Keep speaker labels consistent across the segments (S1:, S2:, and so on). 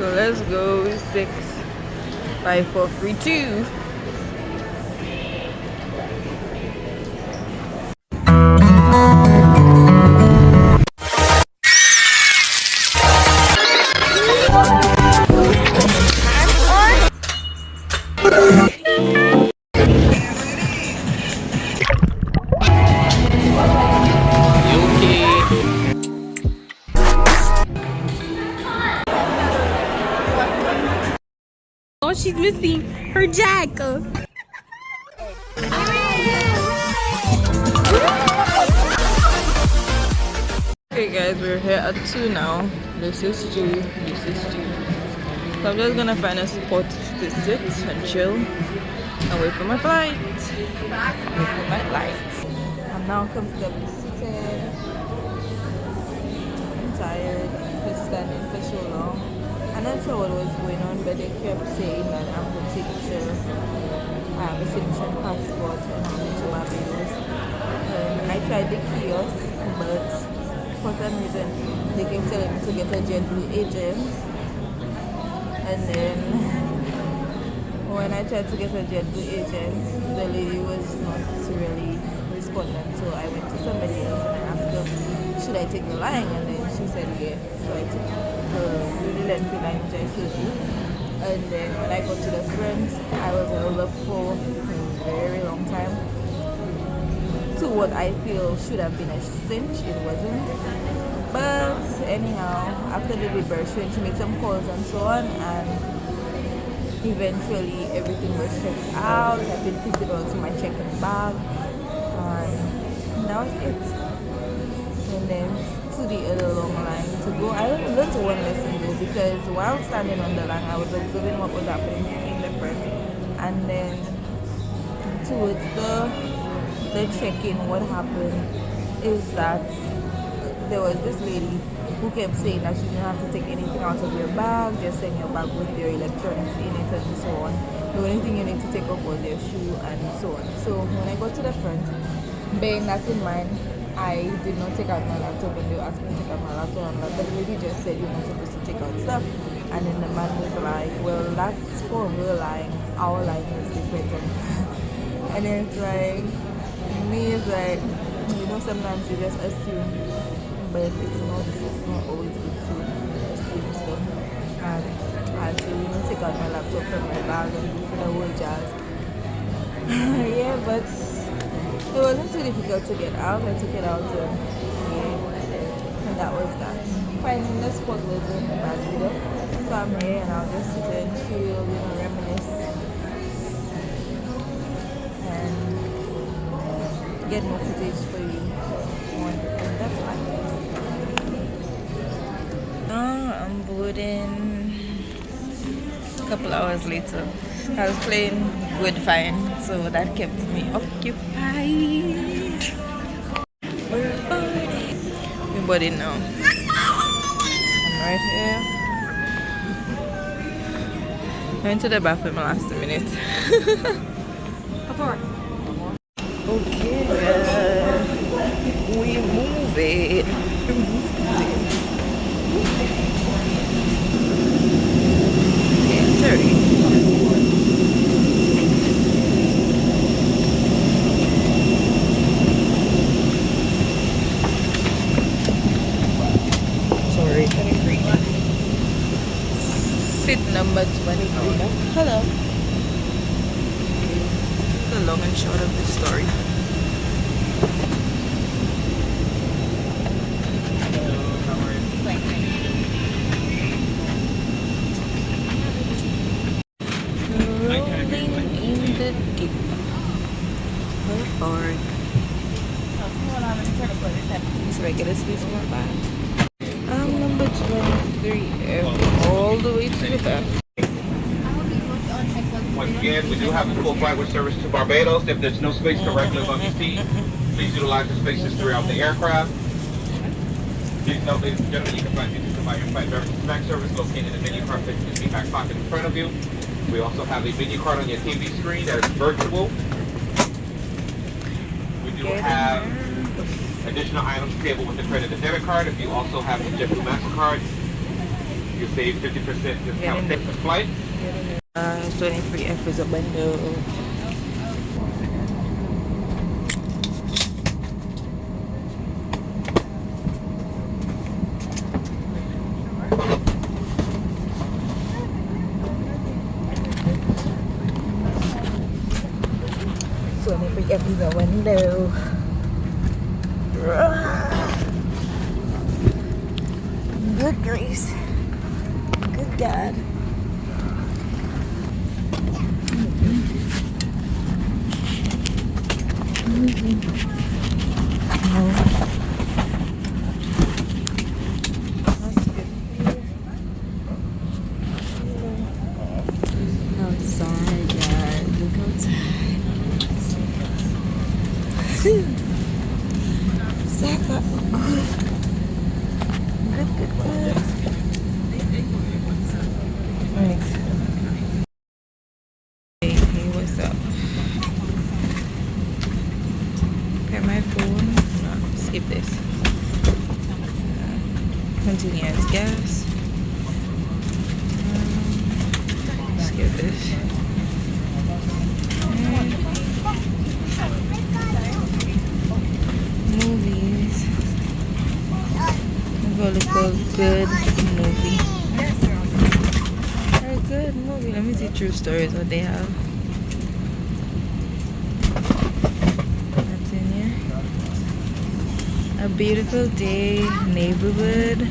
S1: So let's go. 6, 5, 4, 3, 2. Oh, she's missing her jacket. Okay guys, we're here at 2 now. This is 2, this is 2. So I'm just gonna find a spot to sit and chill and wait for my flight. I'm now comfortably seated. I'm tired for standing for so long. I'm not sure what was going on, but they kept saying that I'm going to take I have a citizen passport and I'm going to Barbados. I tried the kiosk, but for some reason they kept telling me to get a JetBlue agent. And then when I tried to get a JetBlue agent, the lady was not really responding. So I went to somebody else and I asked her, should I take the line? And then she said yeah. So I took the really lengthy line which I showed you. And then when I got to the front, I was held up for a very long time. To what I feel should have been a cinch, it wasn't. But anyhow, after the liberation, she made some calls and so on, and eventually everything was checked out. I've been fitted onto my check-in bag, and that was it. And then to the other long line to go. I only learned one lesson though, because while standing on the line, I was observing what was happening in the front, and then towards the check-in, what happened is that there was this lady who kept saying that she didn't have to take anything out of your bag, just send your bag with your electronics in it and so on. The only thing you need to take off was your shoe and so on. So when I got to the front, bearing that in mind, I did not take out my laptop when they were asking me to take out my laptop. But the lady just said you're not supposed to take out stuff. And then the man was like, well, that's for her line. Our line is different. And then it's like, me is like, you know, sometimes you just assume, but it's not always good to assume stuff. And I had to take out my laptop from my bag and do for the whole jazz. Yeah, but it wasn't too difficult to get out. I took it out and that was that. Finding the spot wasn't bad either. So I'm here and I'll just sit and chill, reminisce and get more footage for you. And that's fine. I'm boarding a couple hours later. I was playing Good Fine, so that kept me occupied. We're boarding now. I'm right here. I went to the bathroom last minute. Okay, we move it. Sorry, 23. Seat number 23. Hello. The long and short of the story. Regular space in my bag. I'm number 23, all the way to the back.
S2: Once again, we do have a full flight with service to Barbados. If there's no space for regulars on your seat, please utilize the spaces throughout the aircraft. Please note, ladies and gentlemen, you can find features of our in-flight beverage snack service located in the menu card in the seat back pocket in front of you. We also have a menu card on your TV screen that is virtual. We do have additional items payable with the credit and debit card. If you also have the JetBlue MasterCard, You save 50% discount
S1: Yeah.
S2: for flight.
S1: 23F is a bundle. F is a window. Good grace. Good God. Outside, guys. Look outside. Saka. Good. Hey, what's up? Pair my phone. No, skip this. Continue as gas. Skip this. Movies. I'm gonna look for a good movie. A good movie. Let me see True Stories, what they have. That's in here. A Beautiful Day, Neighborhood,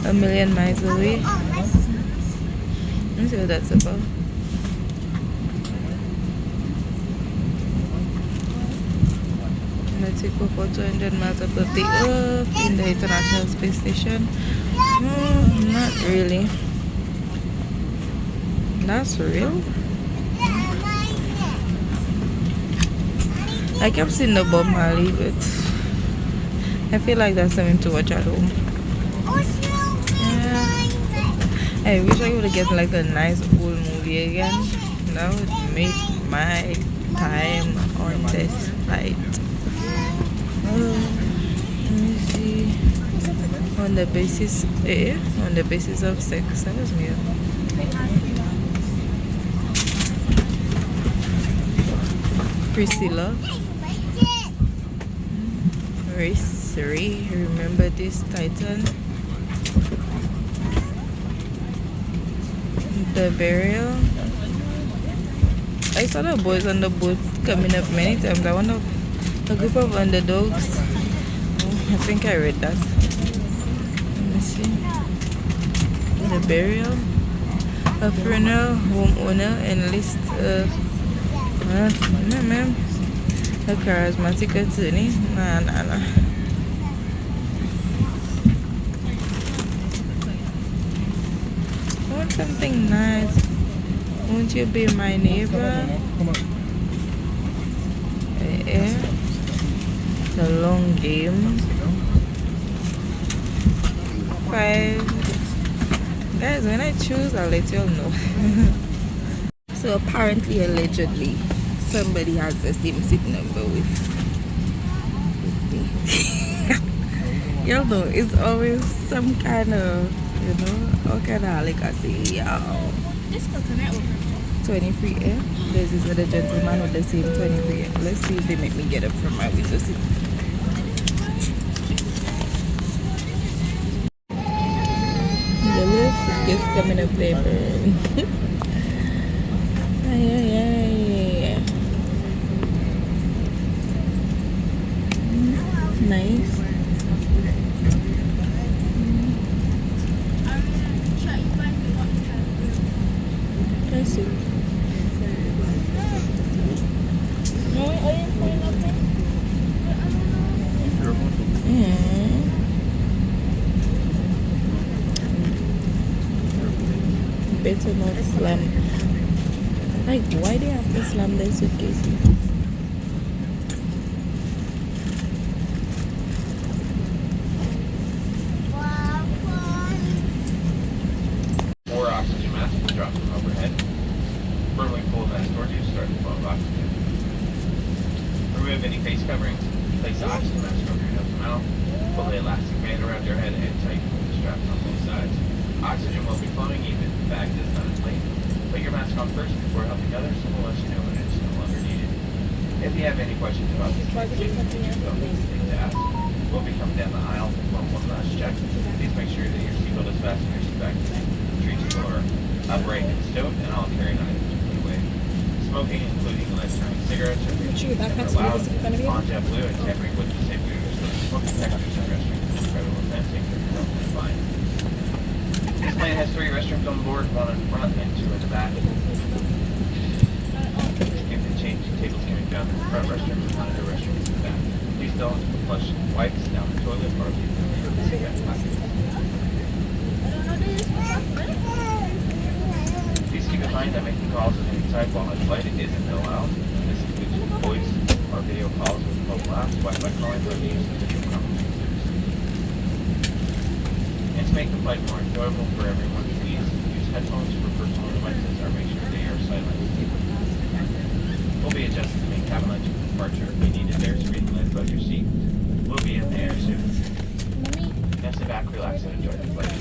S1: A Million Miles Away. Let me see what that's about. Let's take off for 200 miles above Takeoff in the International Space Station. No, not really. That's real? I kept seeing the Bob Marley, but I feel like that's something to watch at home. Yeah. I wish I would get like a nice old movie again. That would make my time on this flight. Let me see. On the basis of sex. That was me. Priscilla. Race 3. Remember this Titan. The Burial. I saw the boys on the boat coming up many times. I wonder, a group of underdogs. I think I read that. Let me see. The Burial. A funeral homeowner enlists a charismatic attorney. Nah. I want something nice. Won't you be my neighbor? Yeah. The Long Game. 5. Guys, when I choose, I'll let y'all know. So apparently, allegedly, somebody has the same seat number with me. Y'all know, it's always some kind of, all kind of like I say, y'all. 23F. This is the gentleman with the same 23F. Let's see if they make me get up from my window seat. The list is just coming up there, burn. Ay. Nice. I see. Better not slam. Like, why do you have to slam the suitcase?
S2: More oxygen mask, drop them overhead. Firmly pull that towards you, start to flow of oxygen. Remove any face coverings. Place the oxygen mask over your nose and mouth. Pull the elastic band around your head and tighten the straps on both sides. Oxygen will be flowing even if the bag does not inflate. Put your mask on first before helping others, and we'll let you know when it's no longer needed. If you have any questions about this treatment, don't hesitate to ask. We'll be coming down the aisle for one last check. Please make sure that your seatbelt is fastened, your seatback treats for brake and stowed, and all carry-on items are put away. Smoking, including electronic cigarettes, are allowed on JetBlue and tampering with the safety of smoking detectors and restrooms is federal fencing for penalty and fine. This plane has 3 restrooms on board, 1 in front and 2 in the back. If the change tables can be found in the front restroom and 1 in the restroom in the back. Please don't flush wipes down the toilet or leave them in the cigarette packet. Please keep in mind that making calls of any type while on flight isn't allowed. This includes voice or video calls with mobile apps, Wi-Fi calling, or the use of video conferencing services. And to make the flight more enjoyable for everyone, please use headphones for personal devices or make sure they are silent. We'll be adjusting the main cabin ledge for departure. If you need a air screen lift above your seat, we'll be in the air soon. Now sit back, relax, and enjoy the flight.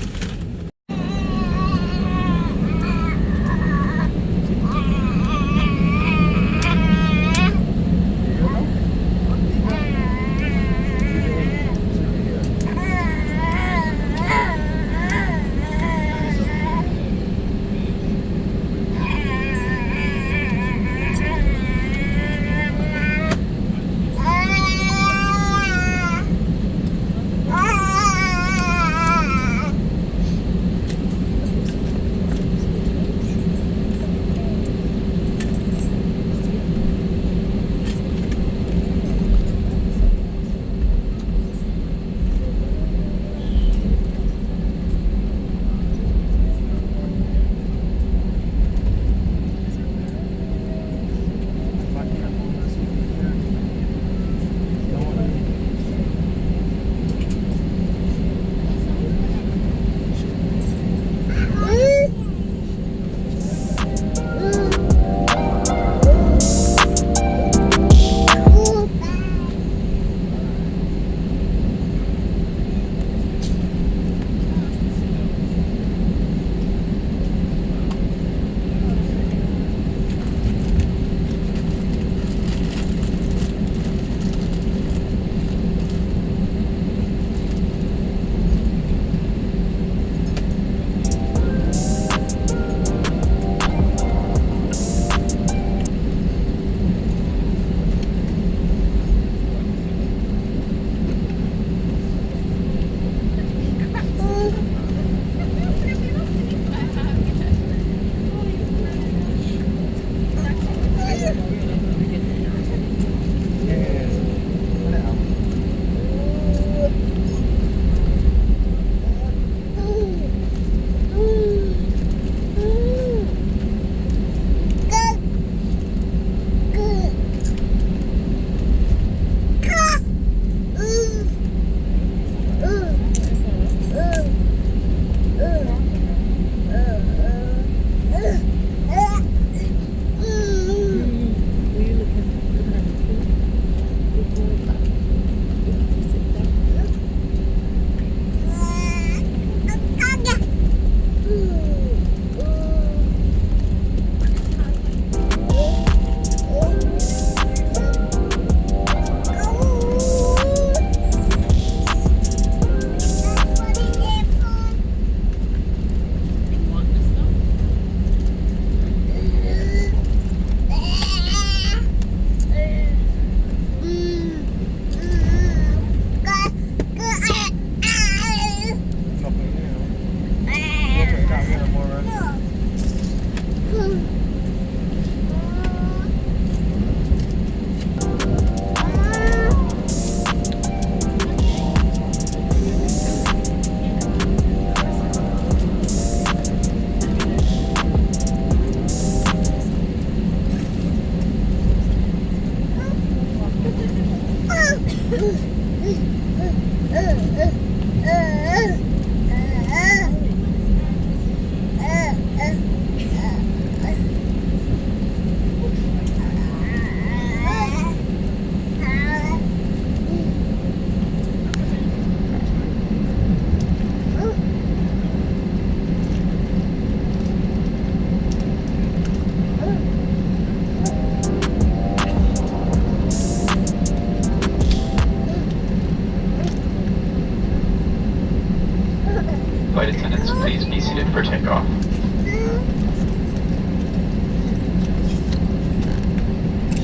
S3: Flight attendants, please be seated for takeoff.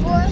S4: What?